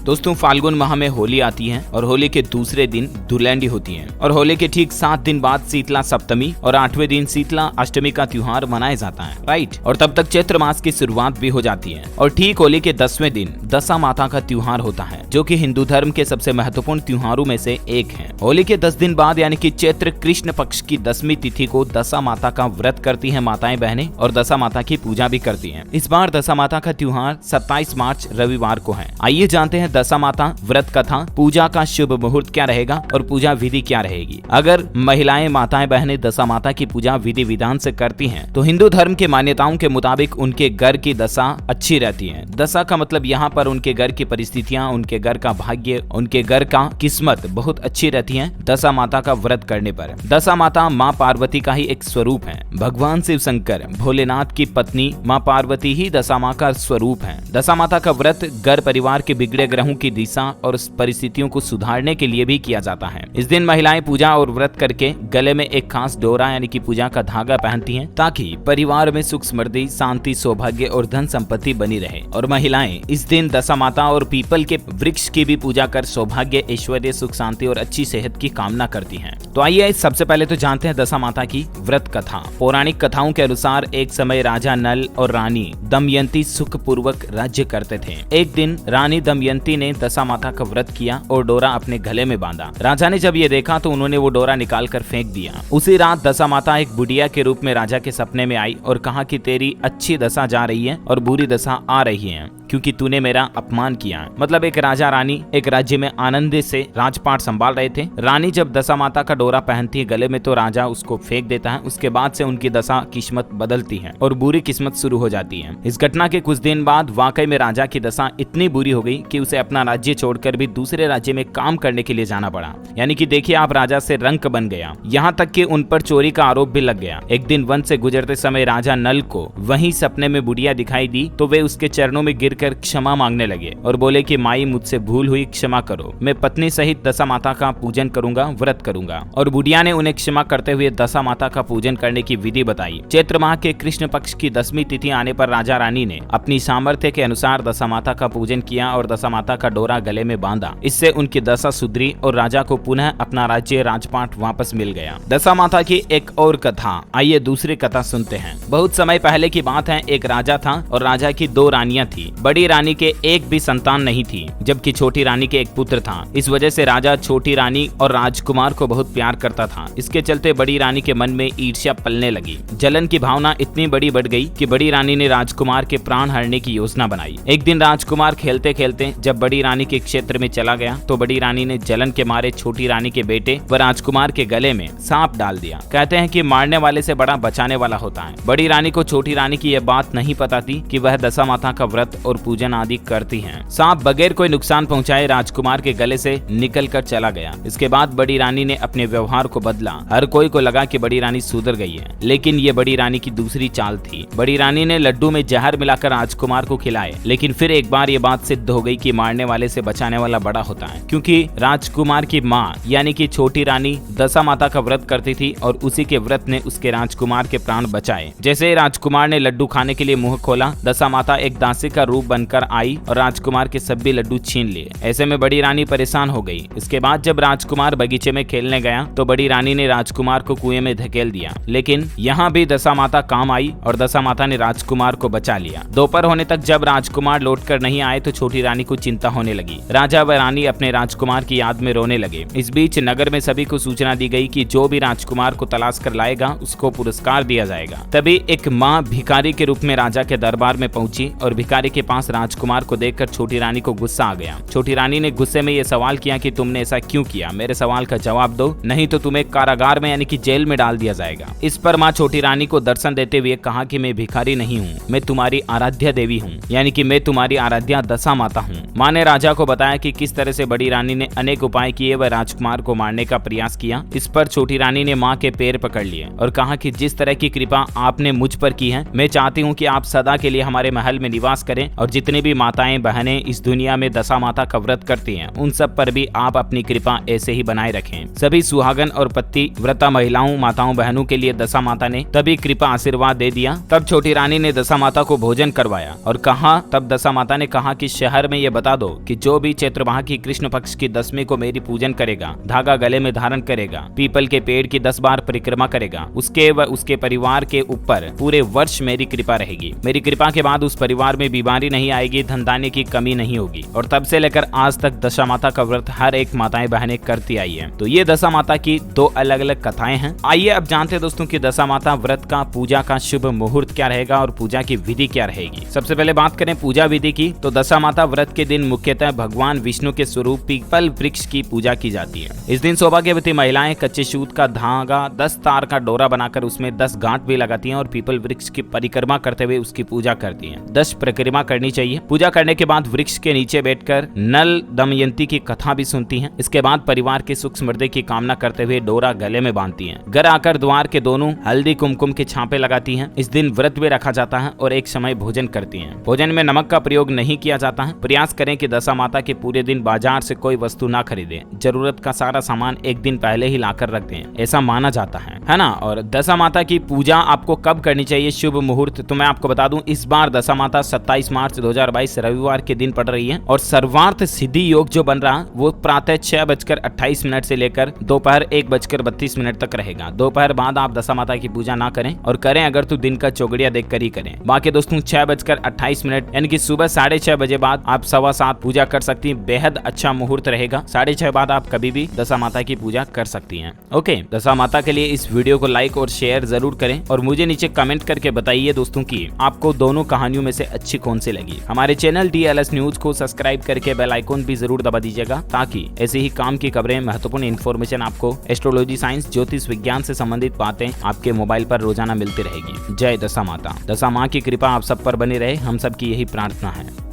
दोस्तों फाल्गुन माह में होली आती है और होली के दूसरे दिन धुलैंडी होती है और होली के ठीक 7 दिन बाद शीतला सप्तमी और 8वें दिन शीतला अष्टमी का त्योहार मनाया जाता है, राइट। और तब तक चैत्र मास की शुरुआत भी हो जाती है और ठीक होली के 10वें दिन दशा माता का त्योहार होता है, जो कि हिंदू धर्म के सबसे महत्वपूर्ण त्योहारों में से एक है। होली के 10 दिन बाद यानी कि चैत्र कृष्ण पक्ष की 10वीं तिथि को दशा माता का व्रत करती है माताएं बहनें और दशा माता की पूजा भी करती हैं। इस बार दशा माता का त्योहार 27 मार्च रविवार को है। आइए जानते हैं दशा माता व्रत कथा, पूजा का शुभ मुहूर्त क्या रहेगा और पूजा विधि क्या रहेगी। अगर महिलाएं माताएं बहनें दशा माता की पूजा विधि विधान से करती हैं तो हिंदू धर्म के मान्यताओं के मुताबिक उनके घर की दशा अच्छी रहती है। दशा का मतलब यहाँ पर उनके घर की परिस्थितियाँ, उनके घर का भाग्य, उनके घर का किस्मत बहुत अच्छी रहती है दशा माता का व्रत करने पर। दशा माता माँ पार्वती का ही एक स्वरूप है। भगवान शिव शंकर भोलेनाथ की पत्नी माँ पार्वती ही दशा माँ का स्वरूप है। दशा माता का व्रत घर परिवार के बिगड़े ग्रहों की दिशा और परिस्थितियों को सुधारने के लिए भी किया जाता है। इस दिन महिलाएं पूजा और व्रत करके गले में एक खास डोरा यानी कि पूजा का धागा पहनती हैं ताकि परिवार में सुख समृद्धि, शांति, सौभाग्य और धन संपत्ति बनी रहे। और महिलाएं इस दिन दशा माता और पीपल के वृक्ष की भी पूजा कर सौभाग्य, ऐश्वर्य, सुख शांति और अच्छी सेहत की कामना करती हैं। तो आइए सबसे पहले तो जानते हैं दशा माता की व्रत कथा। पौराणिक कथाओं के अनुसार एक समय राजा नल और रानी दमयंती सुख पूर्वक राज्य करते थे। एक दिन रानी दमयंती ने दशा माता का व्रत किया और डोरा अपने गले में बांधा। राजा ने जब ये देखा तो उन्होंने वो डोरा निकाल कर फेंक दिया। उसी रात दशा माता एक बुढ़िया के रूप में राजा के सपने में आई और कहा कि तेरी अच्छी दशा जा रही है और बुरी दशा आ रही है क्योंकि तूने मेरा अपमान किया। मतलब एक राजा रानी एक राज्य में आनंद से राजपाट संभाल रहे थे। रानी जब दशा माता का डोरा पहनती है गले में तो राजा उसको फेंक देता है। उसके बाद से उनकी दशा किस्मत बदलती है और बुरी किस्मत शुरू हो जाती है। इस घटना के कुछ दिन बाद वाकई में राजा की दशा इतनी बुरी हो गई कि उसे अपना राज्य छोड़कर भी दूसरे राज्य में काम करने के लिए जाना पड़ा। यानी कि देखिए आप, राजा से रंक बन गया। यहाँ तक कि उन पर चोरी का आरोप भी लग गया। एक दिन वन से गुजरते समय राजा नल को वही सपने में बुढ़िया दिखाई दी तो वे उसके चरणों में गिरकर क्षमा मांगने लगे और बोले कि माई मुझसे भूल हुई, क्षमा करो, मैं पत्नी सहित दशा माता का पूजन करूंगा, व्रत करूंगा। और बुढ़िया ने उन्हें क्षमा करते हुए दशा माता का पूजन करने की विधि बताई। चैत्र माह के कृष्ण पक्ष की 10वीं तिथि आने पर राजा रानी ने अपनी सामर्थ्य के अनुसार दशा माता का पूजन किया और दशा माता का डोरा गले में बांधा। इससे उनकी दशा सुधरी और राजा को पुनः अपना राज्य राजपाट वापस मिल गया। दशा माता की एक और कथा, आइए दूसरी कथा सुनते हैं। बहुत समय पहले की बात है। एक राजा था और राजा की 2 रानियां थी। बड़ी रानी के एक भी संतान नहीं थी, जबकि छोटी रानी के एक पुत्र था। इस वजह से राजा छोटी रानी और राजकुमार को बहुत प्यार करता था। इसके चलते बड़ी रानी के मन में ईर्ष्या पलने लगी। जलन की भावना इतनी बड़ी बढ़ गई कि बड़ी रानी ने राजकुमार के प्राण हरने की योजना बनाई। एक दिन राजकुमार खेलते खेलते जब बड़ी रानी के क्षेत्र में चला गया तो बड़ी रानी ने जलन के मारे छोटी रानी के बेटे व राजकुमार के गले में सांप डाल दिया। कहते हैं कि मारने वाले से बड़ा बचाने वाला होता है। बड़ी रानी को छोटी रानी की यह बात नहीं पता थी कि वह दशा माता का व्रत और पूजन आदि करती हैं। सांप बगैर कोई नुकसान पहुंचाए राजकुमार के गले से निकल कर चला गया। इसके बाद बड़ी रानी ने अपने व्यवहार को बदला। हर कोई को लगा कि बड़ी रानी सुधर गई है, लेकिन ये बड़ी रानी की दूसरी चाल थी। बड़ी रानी ने लड्डू में जहर मिलाकर राजकुमार को खिलाए, लेकिन फिर एक बार ये बात सिद्ध हो गई कि मारने वाले से बचाने वाला बड़ा होता है, क्योंकि राजकुमार की माँ यानी कि छोटी रानी दशा माता का व्रत करती थी और उसी के व्रत ने उसके राजकुमार के प्राण बचाए। जैसे ही राजकुमार ने लड्डू खाने के लिए मुंह खोला, दशा माता एक दासी का रूप बनकर आई और राजकुमार के सभी लड्डू छीन लिए। ऐसे में बड़ी रानी परेशान हो गई। इसके बाद जब राजकुमार बगीचे में खेलने गया तो बड़ी रानी ने राजकुमार को कुएं में धकेल दिया, लेकिन यहाँ भी दशा माता काम आई और दशा माता ने राजकुमार को बचा लिया। दोपहर होने तक जब राजकुमार लौटकर नहीं आए तो छोटी रानी को चिंता होने लगी। राजा व रानी अपने राजकुमार की याद में रोने लगे। इस बीच नगर में सभी को सूचना दी गई कि जो भी राजकुमार को तलाश कर लाएगा उसको पुरस्कार दिया जाएगा। तभी एक माँ भिखारी के रूप में राजा के दरबार में पहुंची और भिखारी के पास राजकुमार को देखकर छोटी रानी को गुस्सा आ गया। छोटी रानी ने गुस्से में ये सवाल किया कि तुमने ऐसा क्यों किया, मेरे सवाल का जवाब दो, नहीं तो तुम्हें कारागार में यानी कि जेल में डाल दिया जाएगा। इस पर माँ छोटी रानी को दर्शन देते हुए कहा कि मैं भिखारी नहीं हूँ, मैं तुम्हारी आराध्या देवी हूँ, यानी कि मैं तुम्हारी आराध्या दशा माता हूँ। माँ ने राजा को बताया कि किस तरह से बड़ी रानी ने अनेक उपाय किए व राजकुमार को मारने का प्रयास किया। इस पर छोटी रानी ने माँ के पैर पकड़ लिए और कहा कि जिस तरह की कृपा आपने मुझ पर की है, मैं चाहती हूँ कि आप सदा के लिए हमारे महल में निवास करें और जितनी भी माताएं बहनें इस दुनिया में दशा माता का व्रत करती हैं, उन सब पर भी आप अपनी कृपा ऐसे ही बनाए रखें। सभी सुहागन और पति व्रता महिलाओं माताओं बहनों के लिए दशा माता ने तभी कृपा आशीर्वाद दे दिया। तब छोटी रानी ने दशा माता को भोजन करवाया और कहा, तब दशा माता ने कहा कि शहर में ये बता दो कि जो भी चैत्र माह की कृष्ण पक्ष की 10वीं को मेरी पूजन करेगा, धागा गले में धारण करेगा, पीपल के पेड़ की 10 बार परिक्रमा करेगा, उसके व उसके परिवार के ऊपर पूरे वर्ष मेरी कृपा रहेगी। मेरी कृपा के बाद उस परिवार में बीमारी नहीं आएगी, धन धान्य की कमी नहीं होगी। और तब से लेकर आज तक दशा माता का व्रत हर एक माताएं बहनें करती आई है। तो ये दशा माता की 2 अलग अलग कथाएं हैं। आइए अब जानते हैं दोस्तों कि दशा माता व्रत का पूजा का शुभ मुहूर्त क्या रहेगा और पूजा की विधि क्या रहेगी। सबसे पहले बात करें पूजा विधि की, तो दशा माता व्रत के दिन मुख्यतः भगवान विष्णु के स्वरूप पीपल वृक्ष की पूजा की जाती है। इस दिन सौभाग्यवती महिलाएं कच्चे सूत का धागा 10 तार का डोरा बनाकर उसमें 10 गांठ भी लगाती हैं और पीपल वृक्ष की परिक्रमा करते हुए उसकी पूजा करती हैं। 10 परिक्रमा करनी चाहिए। पूजा करने के बाद वृक्ष के नीचे बैठकर नल दमयंती की कथा भी सुनती हैं। इसके बाद परिवार की सुख समृद्धि की कामना करते हुए डोरा गले में बांधती हैं। घर आकर द्वार के दोनों हल्दी कुमकुम के छापे लगाती हैं। इस दिन व्रत भी रखा जाता है और एक समय भोजन करती हैं। भोजन में नमक का प्रयोग नहीं किया जाता है। प्रयास करें कि दशा माता के पूरे दिन बाजार से कोई वस्तु ना खरीदें। जरूरत का सारा सामान एक दिन पहले ही लाकर रख दें, ऐसा माना जाता है ना। और दशा माता की पूजा आपको कब करनी चाहिए, शुभ मुहूर्त, तो मैं आपको बता दूं इस बार दशा माता 27 मार्च 2022 रविवार के दिन पड़ रही है और सर्वार्थ सिद्धि योग जो बन रहा वो प्रातः 6:28 से लेकर दोपहर 1:32 तक रहेगा। दोपहर बाद आप दशा माता की पूजा ना करें और करें अगर तो दिन का चौगड़िया देखकर ही करें। बाकी दोस्तों 6:28 यानी कि सुबह 6:30 बजे बाद आप 7:15 पूजा कर सकती हैं। बेहद अच्छा मुहूर्त रहेगा। 6:30 बाद आप कभी भी दशा माता की पूजा कर सकती हैं। ओके, दशा माता के लिए इस वीडियो को लाइक और शेयर जरूर करें और मुझे नीचे कमेंट करके बताइए दोस्तों कि आपको दोनों कहानियों में से अच्छी कौन सी लगी। हमारे चैनल DLS न्यूज को सब्सक्राइब करके बेल आइकॉन भी जरूर दबा दीजिएगा ताकि ऐसे ही काम की खबरें, महत्वपूर्ण इन्फॉर्मेशन आपको एस्ट्रोलॉजी, साइंस, ज्योतिष विज्ञान से संबंधित बातें आपके मोबाइल पर रोजाना मिलती रहेगी। जय दशा माता। दशा माँ की कृपा आप सब पर बनी रहे, हम सब की यही प्रार्थना है।